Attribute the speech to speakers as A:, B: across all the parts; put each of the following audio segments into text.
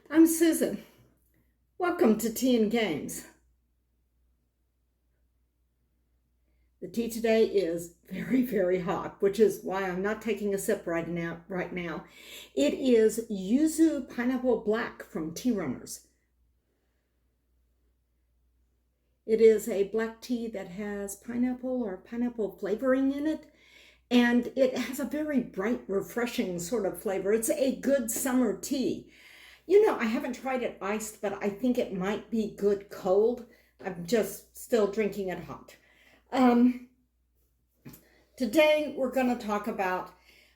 A: I'm Susan. Welcome to Tea and Games. The tea today is very, very hot, which is why I'm not taking a sip right now. It is Yuzu Pineapple Black from Tea Runners. It is a black tea that has pineapple or pineapple flavoring in it, and it has a very bright, refreshing sort of flavor. It's a good summer tea. I haven't tried it iced, but I think it might be good cold. I'm just still drinking it hot. Today we're going to talk about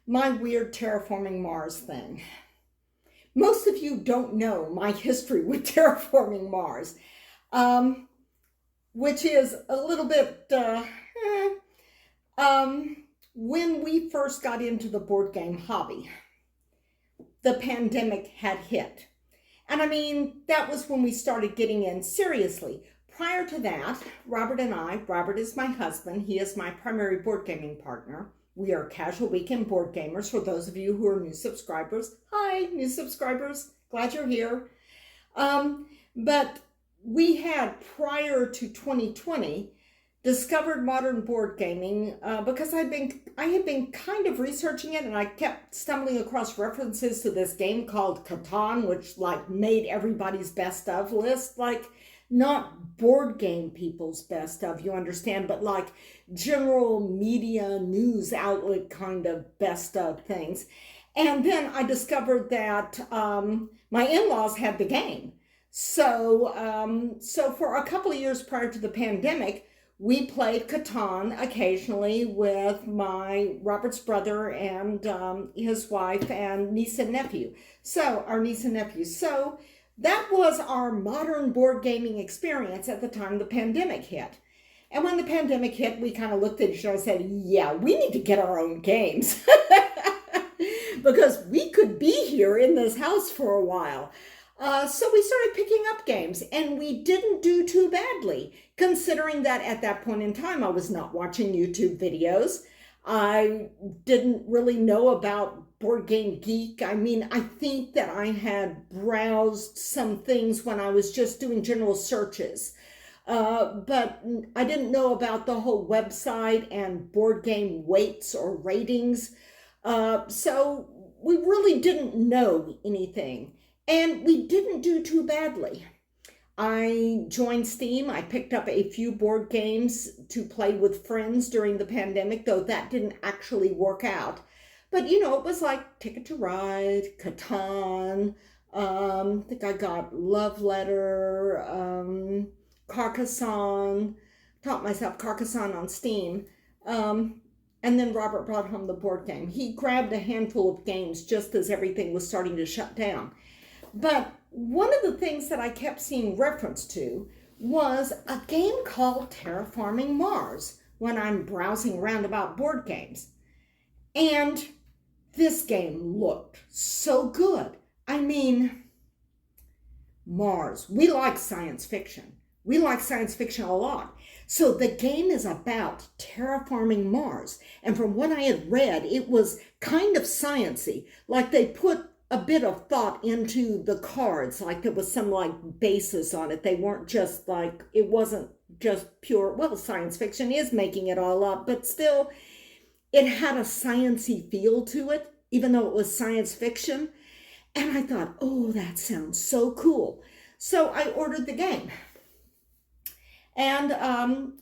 A: my weird terraforming Mars thing. Most of you don't know my history with terraforming Mars, which is a little bit, when we first got into the board game hobby, the pandemic had hit. And I mean, that was when we started getting in seriously. Prior to that, Robert is my husband, he is my primary board gaming partner. We are casual weekend board gamers. For those of you who are new subscribers, hi, new subscribers, glad you're here. But we had, prior to 2020, discovered modern board gaming because I had been kind of researching it, and I kept stumbling across references to this game called Catan, which made everybody's best of list, not board game people's best of, you understand, but general media news outlet kind of best of things. And then I discovered that my in-laws had the game. So for a couple of years prior to the pandemic, we played Catan occasionally with Robert's brother and his wife and niece and nephew. Our niece and nephew. So that was our modern board gaming experience at the time the pandemic hit. And when the pandemic hit, we kind of looked at each other and said, yeah, we need to get our own games. Because we could be here in this house for a while. So we started picking up games, and we didn't do too badly, considering that at that point in time, I was not watching YouTube videos. I didn't really know about Board Game Geek. I mean, I think that I had browsed some things when I was just doing general searches, but I didn't know about the whole website and board game weights or ratings. So we really didn't know anything. And we didn't do too badly. I joined Steam. I picked up a few board games to play with friends during the pandemic, though that didn't actually work out. But, it was like Ticket to Ride, Catan, I think I got Love Letter, Carcassonne, taught myself Carcassonne on Steam. And then Robert brought home the board game. He grabbed a handful of games just as everything was starting to shut down. But one of the things that I kept seeing reference to was a game called Terraforming Mars when I'm browsing around about board games. And this game looked so good. I mean, Mars. We like science fiction. We like science fiction a lot. So the game is about terraforming Mars. And from what I had read, it was kind of sciencey. They put a bit of thought into the cards, there was some basis on it. They weren't just it wasn't just pure, well, science fiction is making it all up, but still it had a sciencey feel to it, even though it was science fiction. And I thought, oh, that sounds so cool. So I ordered the game. And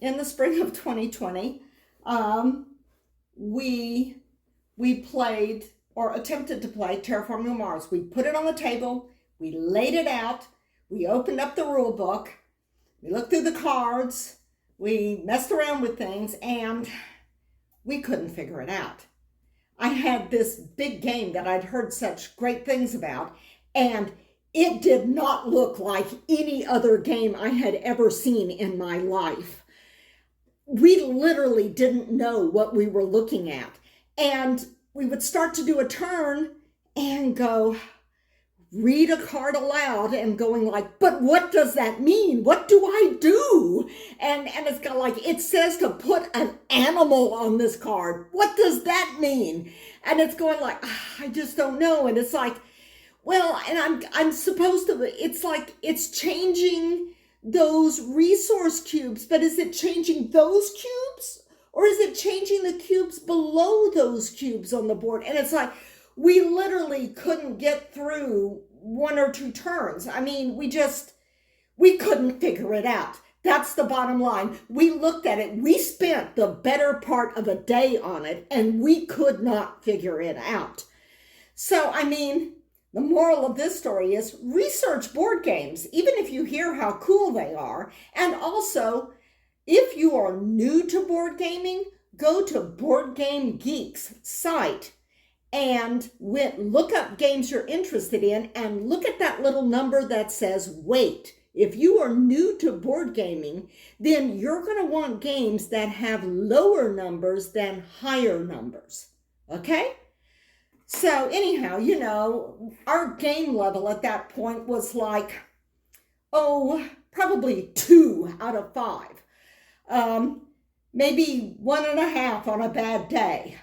A: in the spring of 2020, we played, or attempted to play, Terraforming Mars. We put it on the table, we laid it out, we opened up the rule book, we looked through the cards, we messed around with things, and we couldn't figure it out. I had this big game that I'd heard such great things about, and it did not look like any other game I had ever seen in my life. We literally didn't know what we were looking at. And we would start to do a turn and go, read a card aloud and going but what does that mean? What do I do? And it's got it says to put an animal on this card. What does that mean? And it's going I just don't know. And it's Well, and I'm supposed to, it's like it's changing those resource cubes, but is it changing those cubes? Or is it changing the cubes below those cubes on the board? And it's like, we literally couldn't get through one or two turns. I mean, we couldn't figure it out. That's the bottom line. We looked at it. We spent the better part of a day on it, and we could not figure it out. So, I mean, the moral of this story is research board games, even if you hear how cool they are. And also, if you are new to board gaming, go to Board Game Geek's site and look up games you're interested in and look at that little number that says wait. If you are new to board gaming, then you're going to want games that have lower numbers than higher numbers. Okay? So anyhow, you know, our game level at that point was like, probably 2 out of 5. Maybe 1.5 on a bad day.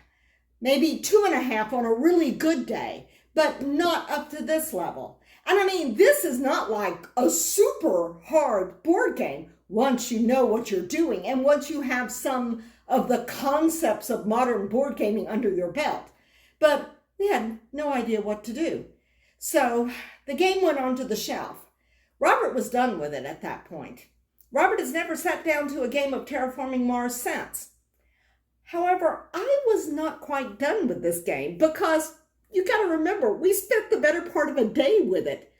A: Maybe 2.5 on a really good day, but not up to this level. And I mean, this is not like a super hard board game once you know what you're doing and once you have some of the concepts of modern board gaming under your belt. But we had no idea what to do. So the game went onto the shelf. Robert was done with it at that point. Robert has never sat down to a game of Terraforming Mars since. However, I was not quite done with this game because you got to remember, we spent the better part of a day with it.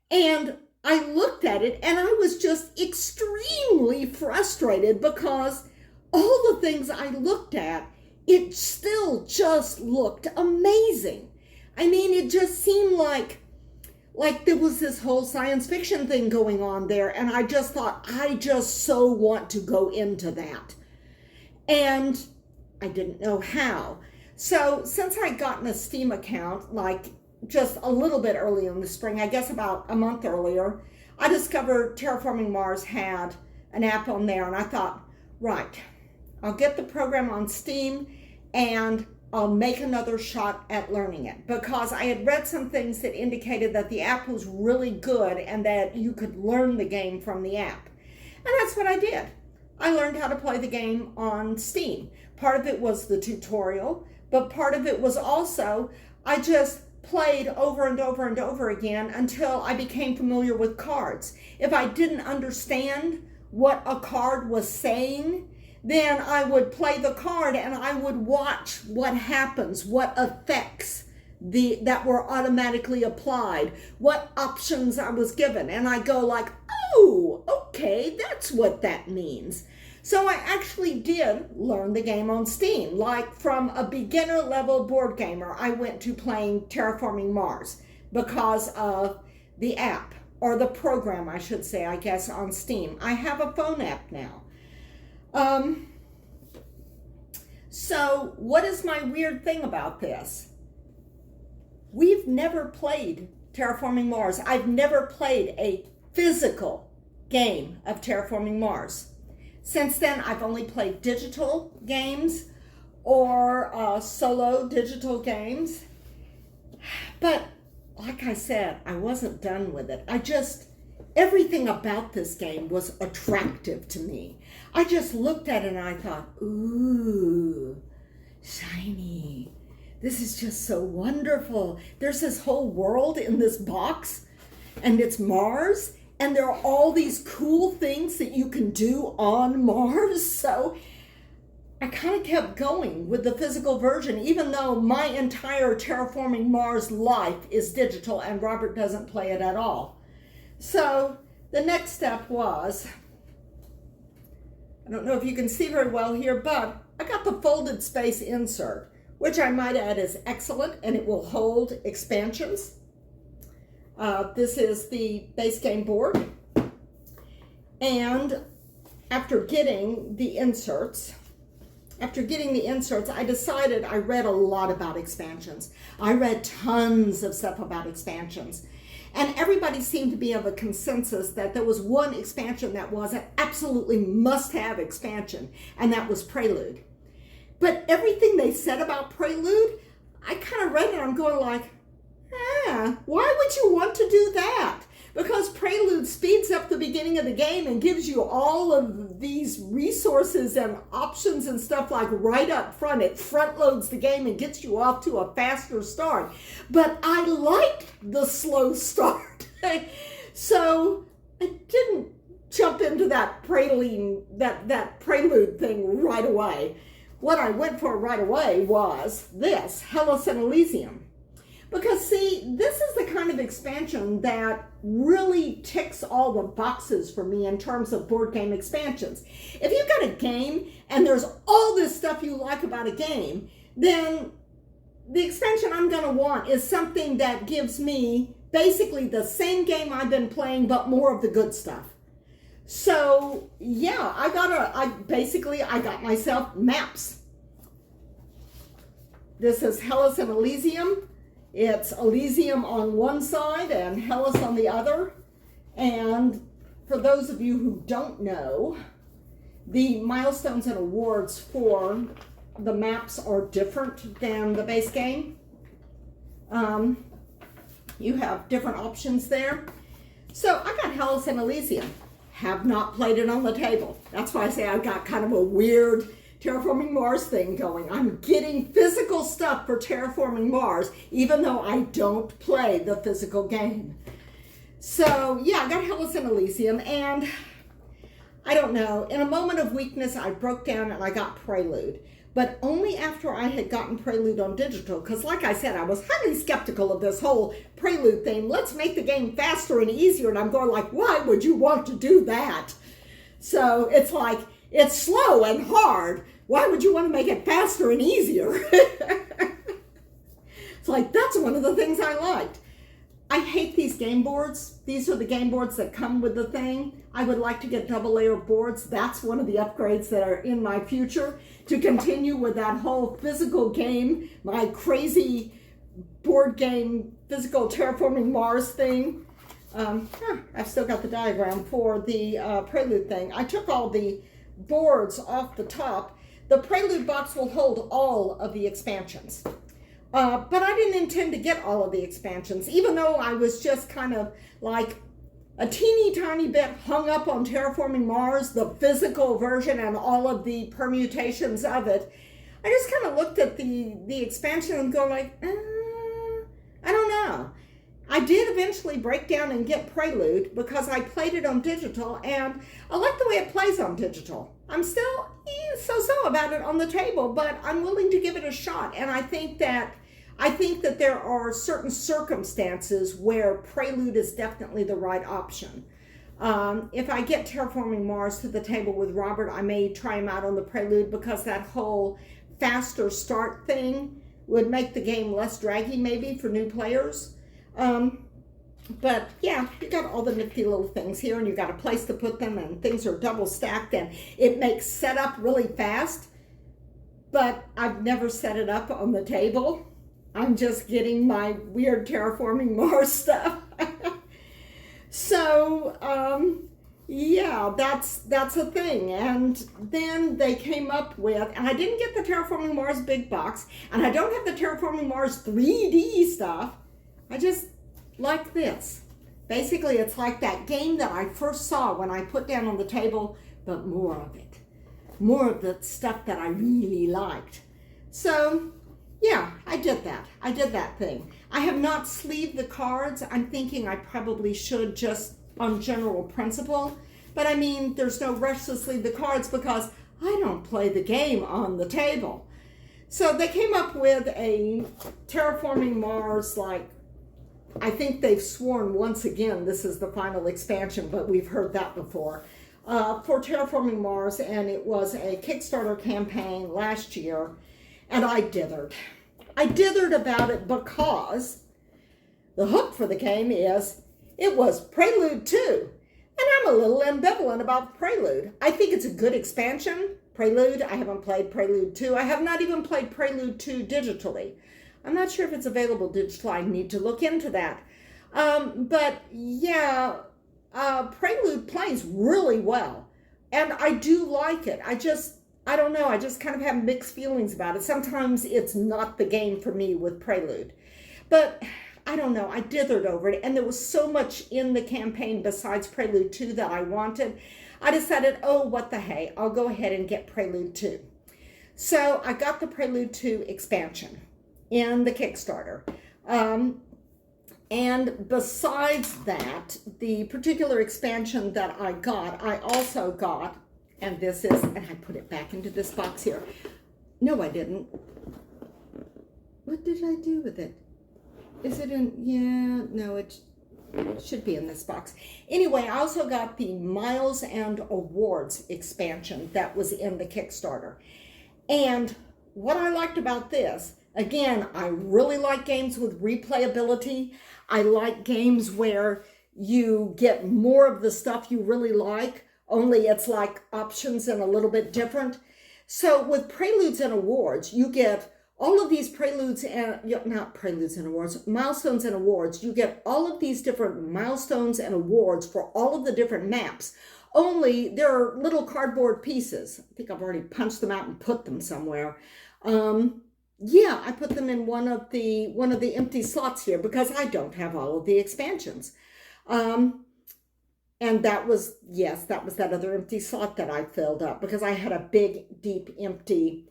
A: And I looked at it and I was just extremely frustrated because all the things I looked at, it still just looked amazing. I mean, it just seemed like there was this whole science fiction thing going on there. And I just thought, I just so want to go into that. And I didn't know how. So since I'd gotten a Steam account, like just a little bit early in the spring, I guess about a month earlier, I discovered Terraforming Mars had an app on there. And I thought, right, I'll get the program on Steam and I'll make another shot at learning it. Because I had read some things that indicated that the app was really good and that you could learn the game from the app. And that's what I did. I learned how to play the game on Steam. Part of it was the tutorial, but part of it was also, I just played over and over and over again until I became familiar with cards. If I didn't understand what a card was saying, then I would play the card and I would watch what happens, what effects that were automatically applied, what options I was given. And I go like, oh, okay, that's what that means. So I actually did learn the game on Steam. Like from a beginner level board gamer, I went to playing Terraforming Mars because of the app, or the program, I should say, I guess, on Steam. I have a phone app now. So what is my weird thing about this? We've never played Terraforming Mars. I've never played a physical game of Terraforming Mars. Since then, I've only played digital games or solo digital games. But like I said, I wasn't done with it. Everything about this game was attractive to me. I just looked at it and I thought, ooh, shiny. This is just so wonderful. There's this whole world in this box and it's Mars. And there are all these cool things that you can do on Mars. So I kind of kept going with the physical version, even though my entire Terraforming Mars life is digital and Robert doesn't play it at all. So the next step was, I don't know if you can see very well here, but I got the folded space insert, which I might add is excellent and it will hold expansions. This is the base game board. And after getting the inserts, I decided I read a lot about expansions. I read tons of stuff about expansions. And everybody seemed to be of a consensus that there was one expansion that was an absolutely must-have expansion, and that was Prelude. But everything they said about Prelude, I kind of read it and I'm going like, why would you want to do that? Because Prelude speeds up the beginning of the game and gives you all of these resources and options and stuff like right up front. It front loads the game and gets you off to a faster start. But I like the slow start. So I didn't jump into that prelude thing right away. What I went for right away was this, Hellas and Elysium. Because, see, this is the kind of expansion that really ticks all the boxes for me in terms of board game expansions. If you've got a game and there's all this stuff you like about a game, then the expansion I'm going to want is something that gives me basically the same game I've been playing, but more of the good stuff. So, yeah, I got myself maps. This is Hellas and Elysium. It's Elysium on one side and Hellas on the other. And for those of you who don't know, the milestones and awards for the maps are different than the base game. You have different options there. So I got Hellas and Elysium. Have not played it on the table. That's why I say I've got kind of a weird Terraforming Mars thing going. I'm getting physical stuff for Terraforming Mars, even though I don't play the physical game. So yeah, I got Hellas and Elysium, and I don't know, in a moment of weakness, I broke down and I got Prelude. But only after I had gotten Prelude on digital, because like I said, I was highly skeptical of this whole Prelude thing. Let's make the game faster and easier. And I'm going like, why would you want to do that? So it's like, it's slow and hard. Why would you want to make it faster and easier? It's like, that's one of the things I liked. I hate these game boards. These are the game boards that come with the thing. I would like to get double layer boards. That's one of the upgrades that are in my future, to continue with that whole physical game, my crazy board game, physical Terraforming Mars thing. I've still got the diagram for the Prelude thing. I took all the boards off the top. The Prelude box will hold all of the expansions. But I didn't intend to get all of the expansions, even though I was just kind of like a teeny tiny bit hung up on Terraforming Mars, the physical version and all of the permutations of it. I just kind of looked at the expansion and go like, I don't know. I did eventually break down and get Prelude because I played it on digital, and I like the way it plays on digital. I'm still so-so about it on the table, but I'm willing to give it a shot. And I think that there are certain circumstances where Prelude is definitely the right option. If I get Terraforming Mars to the table with Robert, I may try him out on the Prelude, because that whole faster start thing would make the game less draggy maybe for new players. But yeah, you got all the nifty little things here, and you got a place to put them, and things are double stacked, and it makes setup really fast. But I've never set it up on the table. I'm just getting my weird Terraforming Mars stuff. So, yeah, that's a thing. And then they came up with, and I didn't get the Terraforming Mars big box, and I don't have the Terraforming Mars 3D stuff. I just like this. Basically, it's like that game that I first saw when I put down on the table, but more of it. More of the stuff that I really liked. So, yeah, I did that. I did that thing. I have not sleeved the cards. I'm thinking I probably should, just on general principle. But I mean, there's no rush to sleeve the cards because I don't play the game on the table. So they came up with a Terraforming Mars, like, I think they've sworn once again this is the final expansion, but we've heard that before, for Terraforming Mars, and it was a Kickstarter campaign last year, and I dithered. I dithered about it because the hook for the game is it was Prelude 2, and I'm a little ambivalent about Prelude. I think it's a good expansion. Prelude, I haven't played Prelude 2. I have not even played Prelude 2 digitally. I'm not sure if it's available digital. I need to look into that. But yeah, Prelude plays really well. And I do like it. I don't know. I just kind of have mixed feelings about it. Sometimes it's not the game for me with Prelude. But I don't know, I dithered over it. And there was so much in the campaign besides Prelude 2 that I wanted. I decided, oh, what the hey, I'll go ahead and get Prelude 2. So I got the Prelude 2 expansion in the Kickstarter. And besides that, the particular expansion that I got, I also got, and this is, and I put it back into this box here. No, I didn't. What did I do with it? Is it in, yeah, no, it should be in this box. Anyway, I also got the Miles and Awards expansion that was in the Kickstarter. And what I liked about this, again, I really like games with replayability. I like games where you get more of the stuff you really like, only it's like options and a little bit different. So with Preludes and Awards, you get all of these preludes and, not preludes and awards, milestones and awards. You get all of these different milestones and awards for all of the different maps. Only there are little cardboard pieces. I think I've already punched them out and put them somewhere. Yeah, I put them in one of the empty slots here because I don't have all of the expansions. And that was, yes, that was that other empty slot that I filled up because I had a big, deep, empty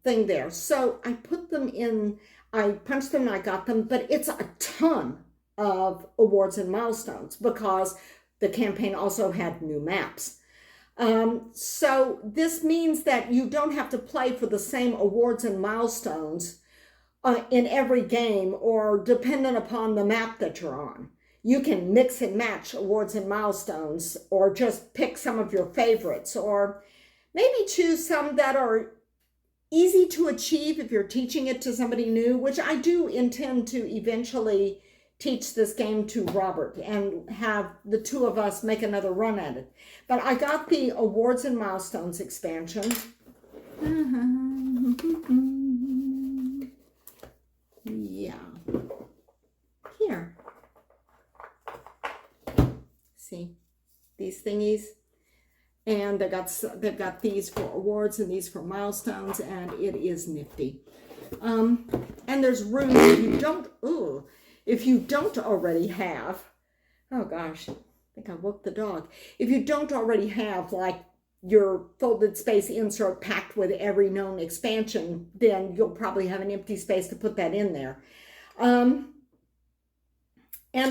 A: thing there. So I put them in, I punched them and I got them, but it's a ton of awards and milestones because the campaign also had new maps. So this means that you don't have to play for the same awards and milestones in every game or dependent upon the map that you're on. You can mix and match awards and milestones or just pick some of your favorites or maybe choose some that are easy to achieve if you're teaching it to somebody new, which I do intend to eventually teach this game to Robert and have the two of us make another run at it. But I got the Awards and Milestones expansion. Yeah. Here. See these thingies? And they've got these for awards and these for milestones, and it is nifty. And there's room if you don't already have, oh gosh, I think I woke the dog. If you don't already have like your folded space insert packed with every known expansion, then you'll probably have an empty space to put that in there. And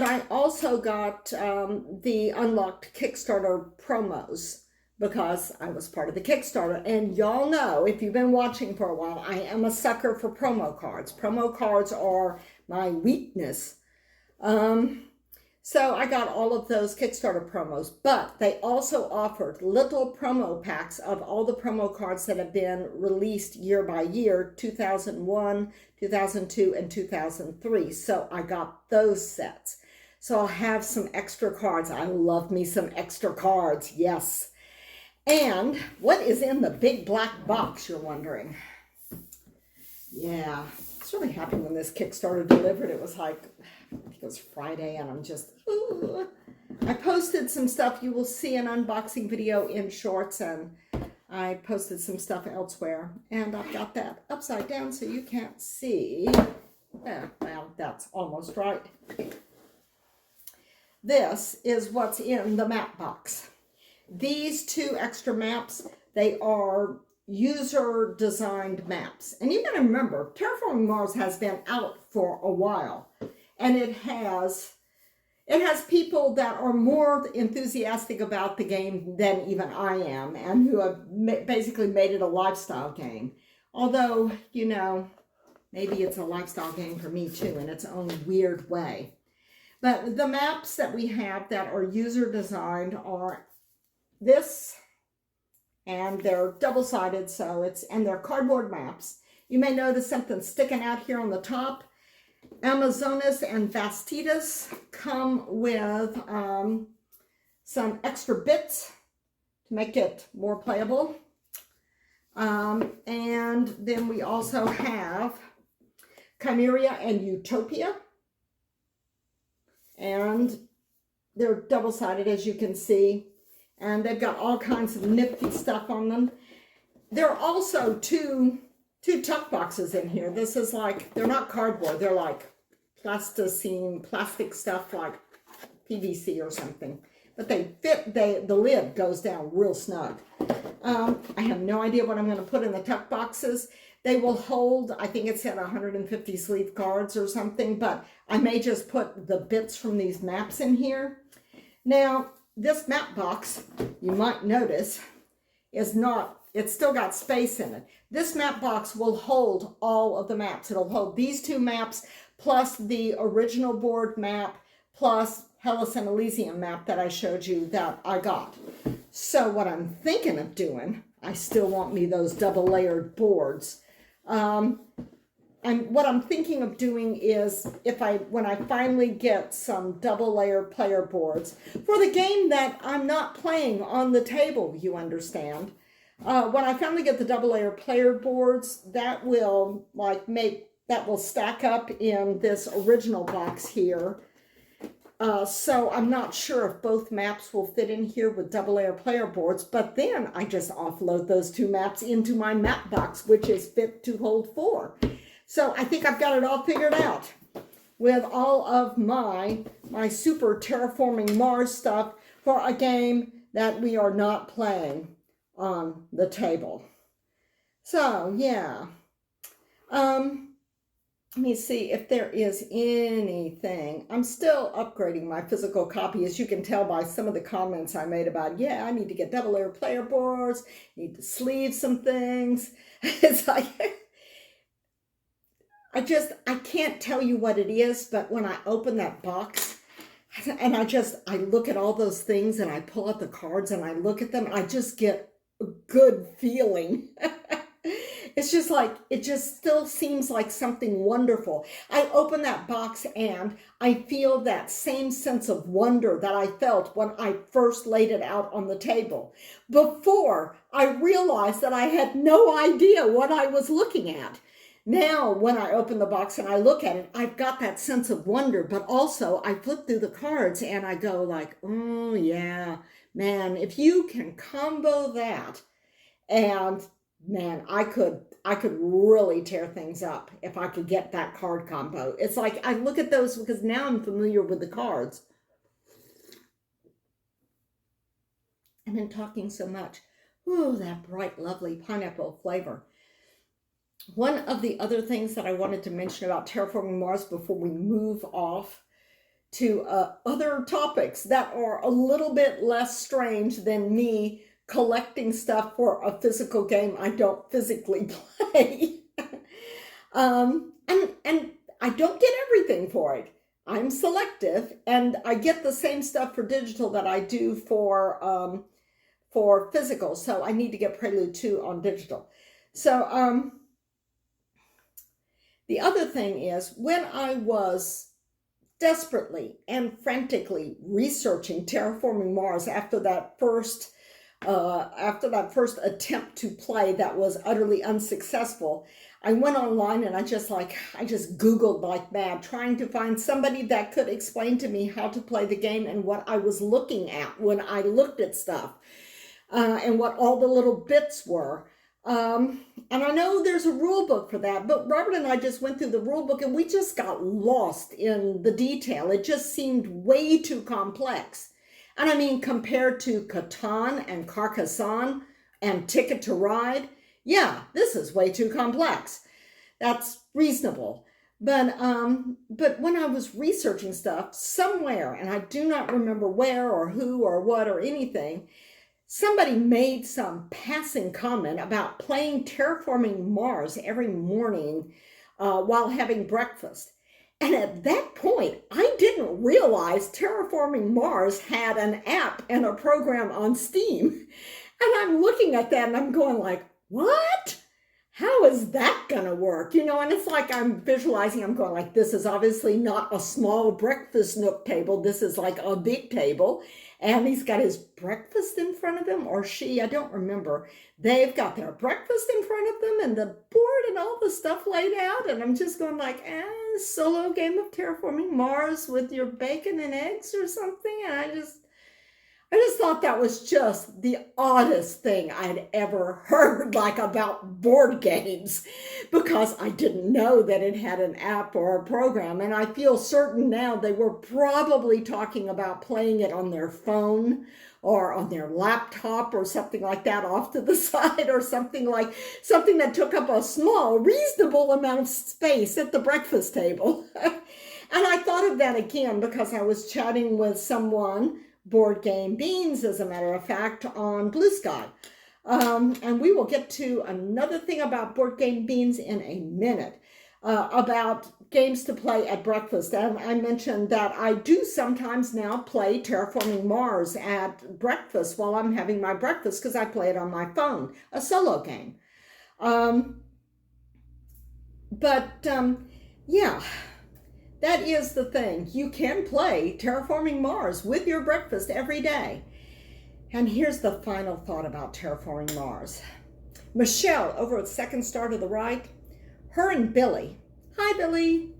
A: I also got the unlocked Kickstarter promos because I was part of the Kickstarter. And y'all know, if you've been watching for a while, I am a sucker for promo cards. Promo cards are my weakness. So I got all of those Kickstarter promos, but they also offered little promo packs of all the promo cards that have been released year by year, 2001, 2002, and 2003. So I got those sets. So I'll have some extra cards. I love me some extra cards, yes. And what is in the big black box, you're wondering? Yeah, I was really happy when this Kickstarter delivered. It was like, I think it was Friday, and I'm just, ooh. I posted some stuff. You will see an unboxing video in shorts, and I posted some stuff elsewhere. And I've got that upside down so you can't see. Yeah, well, that's almost right. This is what's in the map box. These two extra maps, they are user-designed maps. And you got to remember, Terraforming Mars has been out for a while. And it has people that are more enthusiastic about the game than even I am, and who have basically made it a lifestyle game. Although, you know, maybe it's a lifestyle game for me too, in its own weird way. But the maps that we have that are user-designed are this, and they're double-sided, and they're cardboard maps. You may notice something sticking out here on the top. Amazonas and Vastitas come with some extra bits to make it more playable. And then we also have Chimeria and Utopia. And they're double-sided, as you can see. And they've got all kinds of nifty stuff on them. There are also two tuck boxes in here. This is like, they're not cardboard, they're like plastic stuff like PVC or something. But they fit, the lid goes down real snug. I have no idea what I'm going to put in the tuck boxes. They will hold, I think it said 150 sleeve cards or something, but I may just put the bits from these maps in here. Now, this map box, you might notice, is not, it's still got space in it. This map box will hold all of the maps. It'll hold these 2 maps, plus the original board map, plus Hellas and Elysium map that I showed you that I got. So what I'm thinking of doing, I still want me those double layered boards. What I'm thinking of doing is, when I finally get some double layer player boards for the game that I'm not playing on the table, you understand. When I finally get the double layer player boards, that will stack up in this original box here. So I'm not sure if both maps will fit in here with double layer player boards, but then I just offload those 2 maps into my map box, which is fit to hold 4. So I think I've got it all figured out with all of my super Terraforming Mars stuff for a game that we are not playing on the table. So yeah. Let me see if there is anything. I'm still upgrading my physical copy, as you can tell by some of the comments I made about, yeah, I need to get double layer player boards, need to sleeve some things. It's like, I can't tell you what it is, but when I open that box and I look at all those things and I pull out the cards and I look at them, I just get a good feeling. It's just like, it just still seems like something wonderful. I open that box and I feel that same sense of wonder that I felt when I first laid it out on the table, before I realized that I had no idea what I was looking at. Now, when I open the box and I look at it, I've got that sense of wonder, but also I flip through the cards and I go like, oh yeah, man, if you can combo that, and man, I could really tear things up if I could get that card combo. It's like, I look at those because now I'm familiar with the cards. I've been talking so much. Ooh, that bright, lovely pineapple flavor. One of the other things that I wanted to mention about Terraforming Mars before we move off to other topics that are a little bit less strange than me collecting stuff for a physical game I don't physically play. And I don't get everything for it. I'm selective, and I get the same stuff for digital that I do for physical. So I need to get Prelude 2 on digital. So the other thing is, when I was desperately and frantically researching Terraforming Mars after that first attempt to play that was utterly unsuccessful, I went online and I just Googled like mad, trying to find somebody that could explain to me how to play the game and what I was looking at when I looked at stuff, and what all the little bits were. And I know there's a rule book for that, but Robert and I just went through the rule book and we just got lost in the detail. It just seemed way too complex. And I mean, compared to Catan and Carcassonne and Ticket to Ride, yeah, this is way too complex. That's reasonable. But when I was researching stuff somewhere, and I do not remember where or who or what or anything, somebody made some passing comment about playing Terraforming Mars every morning while having breakfast. And at that point, I didn't realize Terraforming Mars had an app and a program on Steam. And I'm looking at that and I'm going like, what? How is that going to work? You know, and it's like I'm visualizing, I'm going like, this is obviously not a small breakfast nook table. This is like a big table. And he's got his breakfast in front of him, or she, I don't remember. They've got their breakfast in front of them and the board and all the stuff laid out. And I'm just going like, solo game of Terraforming Mars with your bacon and eggs or something. And I just thought that was just the oddest thing I'd ever heard, like about board games, because I didn't know that it had an app or a program. And I feel certain now they were probably talking about playing it on their phone or on their laptop or something like that off to the side, or something that took up a small, reasonable amount of space at the breakfast table. And I thought of that again because I was chatting with someone, Board Game Beans, as a matter of fact, on Blue Sky. And we will get to another thing about Board Game Beans in a minute, about games to play at breakfast. And I mentioned that I do sometimes now play Terraforming Mars at breakfast while I'm having my breakfast, because I play it on my phone, a solo game. Yeah. That is the thing. You can play Terraforming Mars with your breakfast every day. And here's the final thought about Terraforming Mars. Michelle, over at Second Star to the right, her and Billy. Hi, Billy.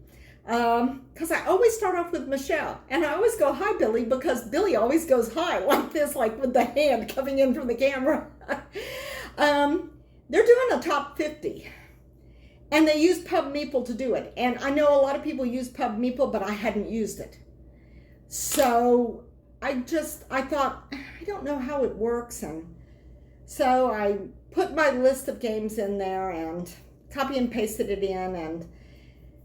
A: Because I always start off with Michelle. And I always go, hi, Billy, because Billy always goes hi, like this, like with the hand coming in from the camera. They're doing a top 50. And they use Pub Meeple to do it. And I know a lot of people use Pub Meeple, but I hadn't used it. So I thought, I don't know how it works. And so I put my list of games in there and copy and pasted it in.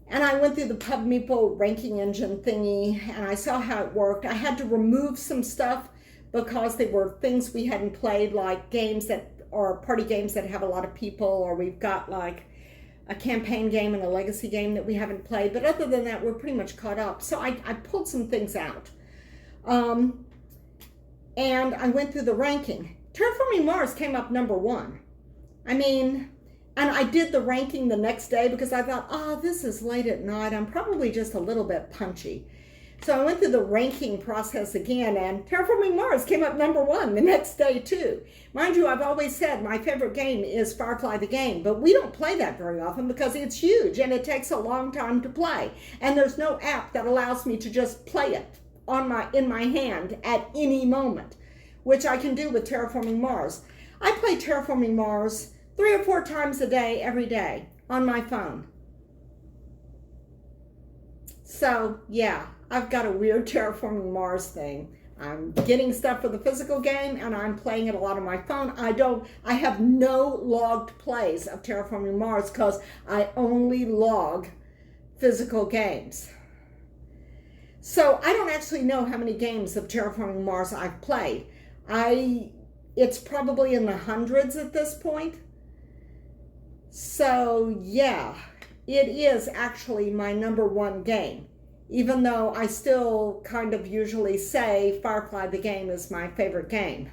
A: And I went through the Pub Meeple ranking engine thingy, and I saw how it worked. I had to remove some stuff because they were things we hadn't played, like games that are party games that have a lot of people, or we've got like a campaign game and a legacy game that we haven't played. But other than that, we're pretty much caught up. So I pulled some things out. And I went through the ranking. Terraforming Mars came up #1. And I did the ranking the next day because I thought, this is late at night. I'm probably just a little bit punchy. So I went through the ranking process again, and Terraforming Mars came up #1 the next day too. Mind you, I've always said my favorite game is Firefly the game, but we don't play that very often because it's huge and it takes a long time to play. And there's no app that allows me to just play it in my hand at any moment, which I can do with Terraforming Mars. I play Terraforming Mars 3 or 4 times a day, every day, on my phone. So yeah, I've got a weird Terraforming Mars thing. I'm getting stuff for the physical game and I'm playing it a lot on my phone. I have no logged plays of Terraforming Mars because I only log physical games. So I don't actually know how many games of Terraforming Mars I've played. It's probably in the hundreds at this point. So yeah, it is actually my #1 game, even though I still kind of usually say Firefly the game is my favorite game.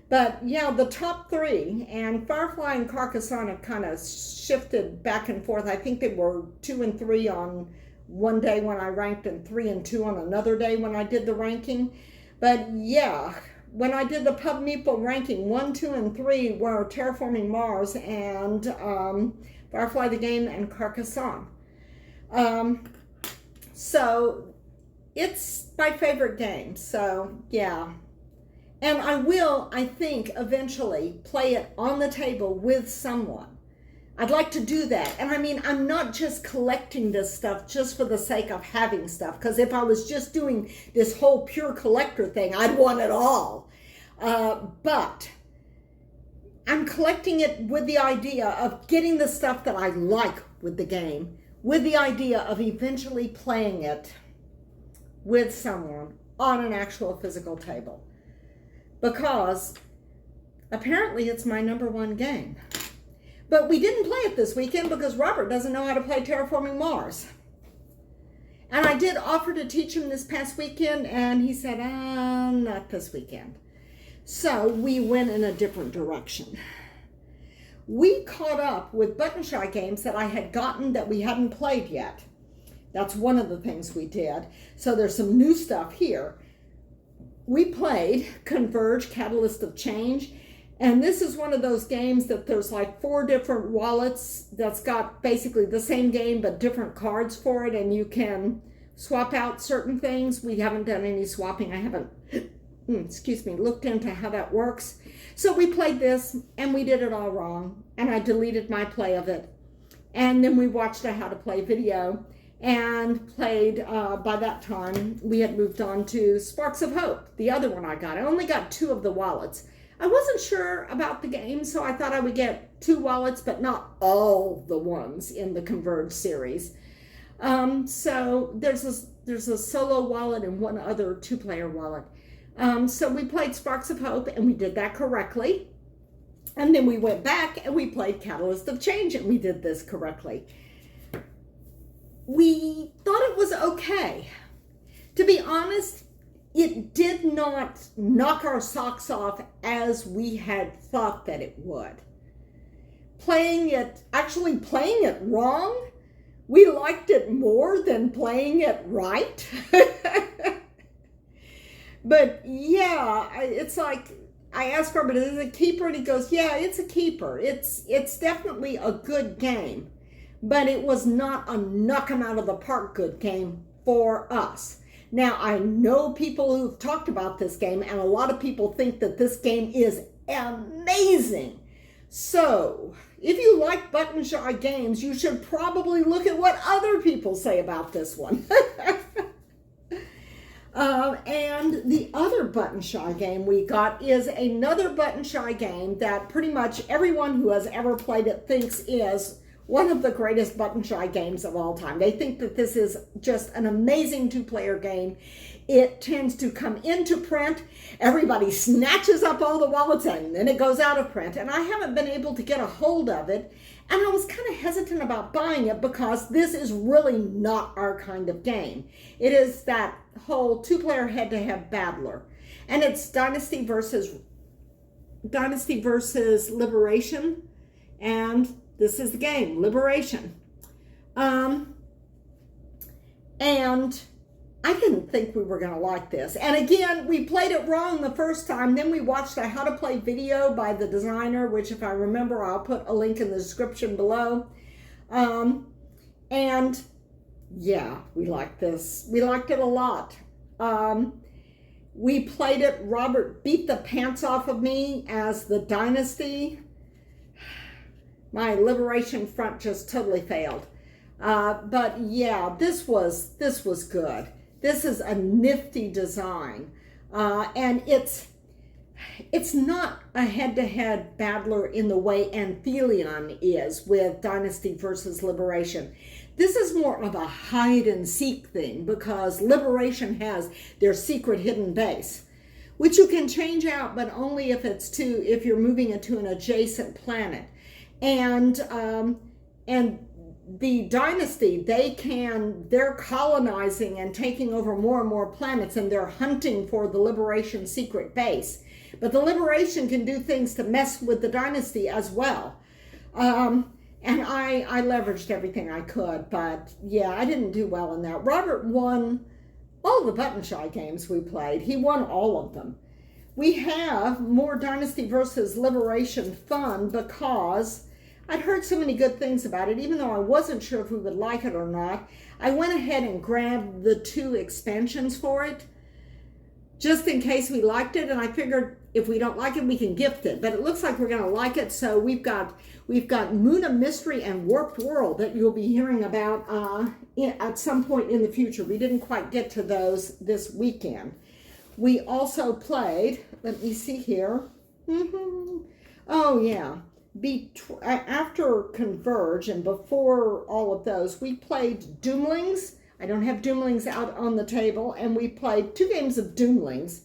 A: But yeah, the top 3, and Firefly and Carcassonne have kind of shifted back and forth. I think they were 2 and 3 on one day when I ranked, and 3 and 2 on another day when I did the ranking. But yeah, when I did the Pub Meeple ranking, 1, 2, and 3 were Terraforming Mars and Firefly the game and Carcassonne. So it's my favorite game. So yeah. And I will, I think, eventually play it on the table with someone. I'd like to do that. And I'm not just collecting this stuff just for the sake of having stuff. Because if I was just doing this whole pure collector thing, I'd want it all. But I'm collecting it with the idea of getting the stuff that I like with the game, with the idea of eventually playing it with someone on an actual physical table. Because apparently it's my #1 game. But we didn't play it this weekend because Robert doesn't know how to play Terraforming Mars. And I did offer to teach him this past weekend, and he said, not this weekend. So we went in a different direction. We caught up with Button Shy games that I had gotten that we hadn't played yet. That's one of the things we did. So there's some new stuff here. We played Converge, Catalyst of Change. And this is one of those games that there's like 4 different wallets that's got basically the same game but different cards for it, and you can swap out certain things. We haven't done any swapping. I haven't looked into how that works. So we played this and we did it all wrong, and I deleted my play of it. And then we watched a how to play video and played. By that time, we had moved on to Sparks of Hope, the other one I got. I only got 2 of the wallets. I wasn't sure about the game, so I thought I would get 2 wallets, but not all the ones in the Converge series. So there's a solo wallet and one other 2-player wallet. So we played Sparks of Hope, and we did that correctly. And then we went back and we played Catalyst of Change, and we did this correctly. We thought it was okay. To be honest, it did not knock our socks off as we had thought that it would. Actually playing it wrong, we liked it more than playing it right. But yeah, it's like, I asked Robert, is it a keeper? And he goes, yeah, it's a keeper. It's definitely a good game, but it was not a knock 'em out of the park good game for us. Now, I know people who've talked about this game, and a lot of people think that this game is amazing. So, if you like button shy games, you should probably look at what other people say about this one. And the other button shy game we got is another button shy game that pretty much everyone who has ever played it thinks is one of the greatest button shy games of all time. They think that this is just an amazing 2-player game. It tends to come into print. Everybody snatches up all the wallets and then it goes out of print. And I haven't been able to get a hold of it. And I was kind of hesitant about buying it because this is really not our kind of game. It is that whole 2-player head-to-head battler. And it's Dynasty versus Liberation. And this is the game, Liberation. And I didn't think we were going to like this. And again, we played it wrong the first time. Then we watched a how to play video by the designer, which if I remember, I'll put a link in the description below. And yeah, we liked this. We liked it a lot. We played it. Robert beat the pants off of me as the Dynasty. My Liberation front just totally failed. But yeah, this was good. This is a nifty design. And it's not a head-to-head battler in the way Anthelion is with Dynasty versus Liberation. This is more of a hide-and-seek thing because Liberation has their secret hidden base, which you can change out, but only if you're moving it to an adjacent planet. And the Dynasty, they're colonizing and taking over more and more planets, and they're hunting for the Liberation secret base. But the Liberation can do things to mess with the Dynasty as well. And I leveraged everything I could, but yeah, I didn't do well in that. Robert won all the button shy games we played. He won all of them. We have more Dynasty versus Liberation fun because I'd heard so many good things about it, even though I wasn't sure if we would like it or not. I went ahead and grabbed the 2 expansions for it, just in case we liked it, and I figured if we don't like it, we can gift it. But it looks like we're going to like it, so we've got Moon of Mystery and Warped World that you'll be hearing about at some point in the future. We didn't quite get to those this weekend. We also played, let me see here. Oh, yeah. After Converge and before all of those, we played Doomlings. I don't have Doomlings out on the table, and we played 2 games of Doomlings.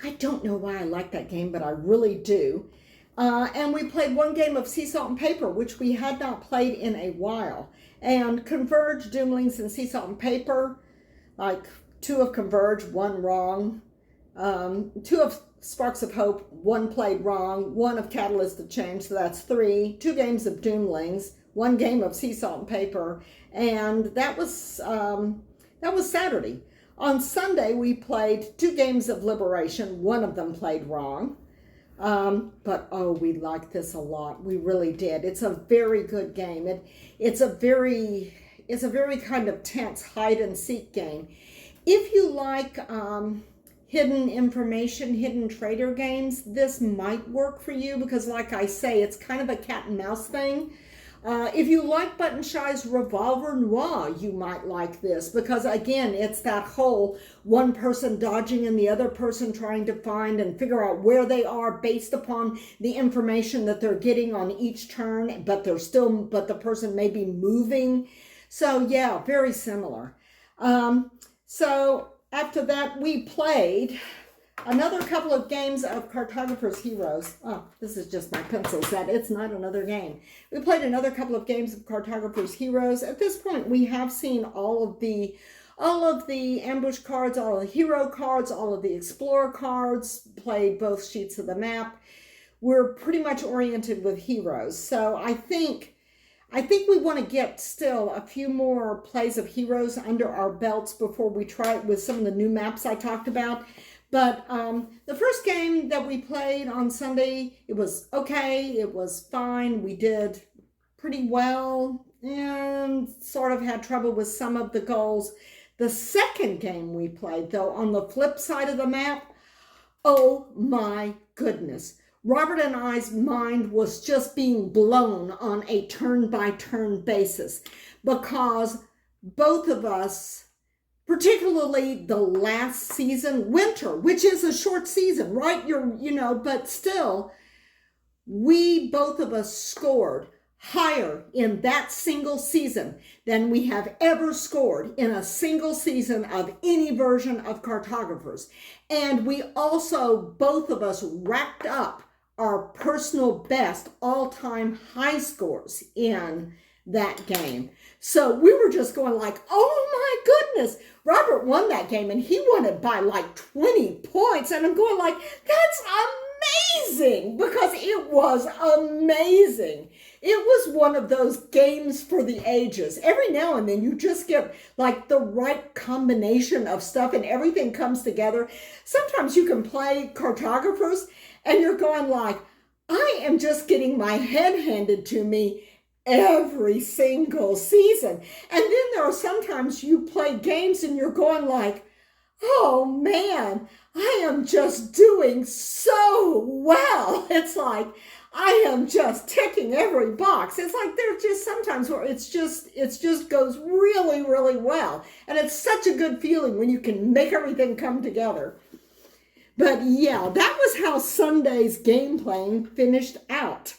A: I don't know why I like that game, but I really do. And we played 1 game of Sea Salt and Paper, which we had not played in a while. And Converge, Doomlings, and Sea Salt and Paper, like 2 of Converge, 1 wrong. 2 of Sparks of Hope, 1 played wrong, 1 of Catalyst of Change, so that's 3. 2 games of Doomlings, 1 game of Sea Salt and Paper, and that was Saturday. On Sunday, we played 2 games of Liberation. 1 of them played wrong, but oh, we liked this a lot. We really did. It's a very good game. It's a very kind of tense hide and seek game. If you like hidden information, hidden trader games, this might work for you because, like I say, it's kind of a cat and mouse thing. If you like Button Shy's Revolver Noir, you might like this because, again, it's that whole one person dodging and the other person trying to find and figure out where they are based upon the information that they're getting on each turn, but the person may be moving. So, yeah, very similar. So after that, we played another couple of games of Cartographer's Heroes. Oh, this is just my pencil set. It's not another game. We played another couple of games of Cartographer's Heroes. At this point, we have seen all of the ambush cards, all of the hero cards, all of the explorer cards, played both sheets of the map. We're pretty much oriented with heroes. So I think we want to get still a few more plays of heroes under our belts before we try it with some of the new maps I talked about. But the first game that we played on Sunday, it was okay, it was fine. We did pretty well and sort of had trouble with some of the goals. The second game we played, though, on the flip side of the map, oh my goodness. Robert and I's mind was just being blown on a turn-by-turn basis because both of us, particularly the last season, winter, which is a short season, right? But still, we both of us scored higher in that single season than we have ever scored in a single season of any version of Cartographers. And we also, both of us, racked up our personal best all-time high scores in that game. So we were just going like, oh my goodness, Robert won that game and he won it by like 20 points. And I'm going like, that's amazing, because it was amazing. It was one of those games for the ages. Every now and then you just get like the right combination of stuff and everything comes together. Sometimes you can play Cartographers and you're going like, I am just getting my head handed to me every single season. And then there are sometimes you play games and you're going like, oh man, I am just doing so well. It's like, I am just ticking every box. It's like there's just sometimes where it just goes really, really well. And it's such a good feeling when you can make everything come together. But yeah, that was how Sunday's game playing finished out.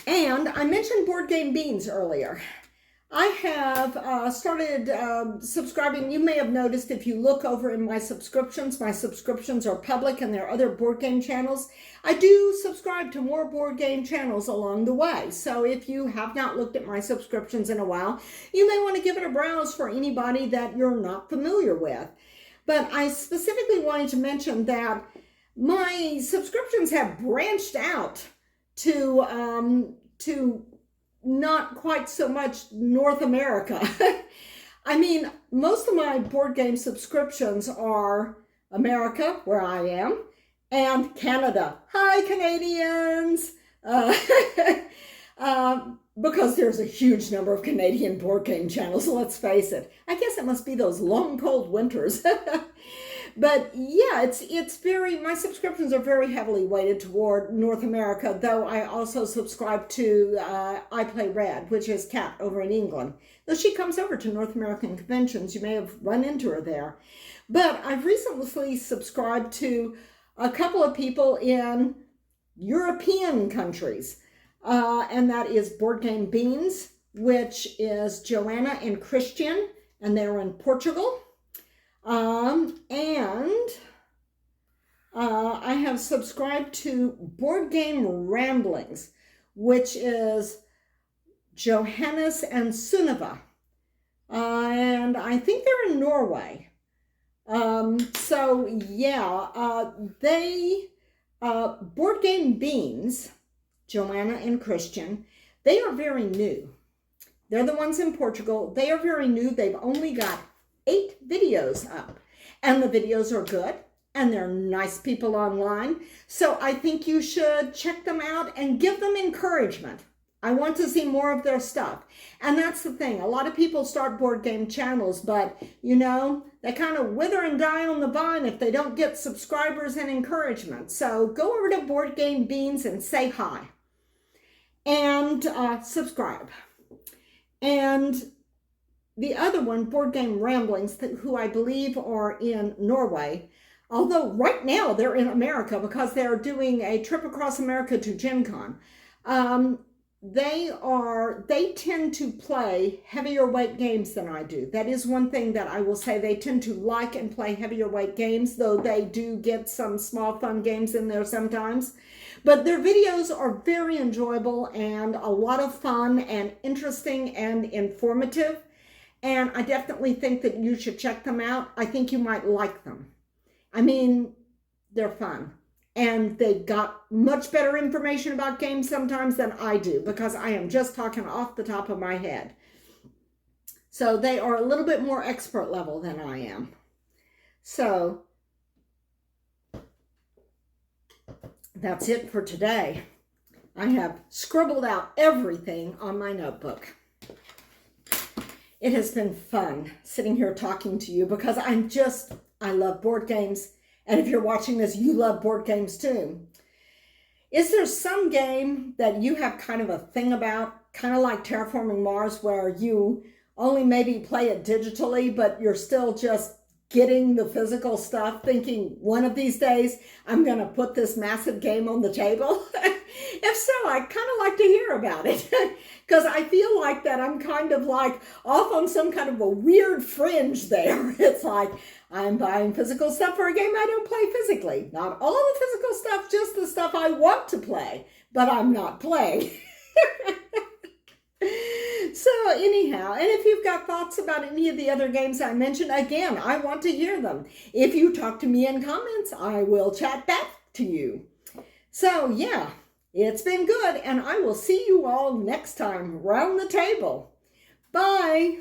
A: And I mentioned Board Game Beans earlier. I have started subscribing. You may have noticed if you look over in my subscriptions are public and there are other board game channels. I do subscribe to more board game channels along the way. So if you have not looked at my subscriptions in a while, you may want to give it a browse for anybody that you're not familiar with. But I specifically wanted to mention that my subscriptions have branched out to not quite so much North America. I mean, most of my board game subscriptions are America, where I am, and Canada. Hi, Canadians! Because there's a huge number of Canadian board game channels, let's face it. I guess it must be those long, cold winters. But yeah, my subscriptions are very heavily weighted toward North America, though I also subscribe to I Play Red, which is Kat over in England. Though she comes over to North American conventions, you may have run into her there. But I've recently subscribed to a couple of people in European countries, and that is Board Game Beans, which is Joana and Christian, and they're in Portugal. I have subscribed to Board Game Ramblings, which is Johannes and Sunniva. And I think they're in Norway. So yeah, Board Game Beans, Joanna and Christian, they are very new. They're the ones in Portugal. They are very new. They've only got 8 videos up, and the videos are good, and they're nice people online. So I think you should check them out and give them encouragement. I want to see more of their stuff. And that's the thing. A lot of people start board game channels, but you know, they kind of wither and die on the vine if they don't get subscribers and encouragement. So go over to Board Game Beans and say hi and subscribe. And the other one, Board Game Ramblings, who I believe are in Norway, although right now they're in America because they're doing a trip across America to Gen Con. They tend to play heavier weight games than I do. That is one thing that I will say. They tend to like and play heavier weight games, though they do get some small fun games in there sometimes. But their videos are very enjoyable and a lot of fun and interesting and informative. And I definitely think that you should check them out. I think you might like them. I mean, they're fun. And they got much better information about games sometimes than I do because I am just talking off the top of my head. So they are a little bit more expert level than I am. So that's it for today. I have scribbled out everything on my notebook. It has been fun sitting here talking to you because I love board games. And if you're watching this, you love board games too. Is there some game that you have kind of a thing about, kind of like Terraforming Mars, where you only maybe play it digitally, but you're still just getting the physical stuff, thinking one of these days, I'm going to put this massive game on the table? If so, I'd kind of like to hear about it because I feel like that I'm kind of like off on some kind of a weird fringe there. It's like I'm buying physical stuff for a game I don't play physically. Not all the physical stuff, just the stuff I want to play, but I'm not playing. So anyhow, and if you've got thoughts about any of the other games I mentioned, again, I want to hear them. If you talk to me in comments, I will chat back to you. So yeah, it's been good, and I will see you all next time around the table. Bye.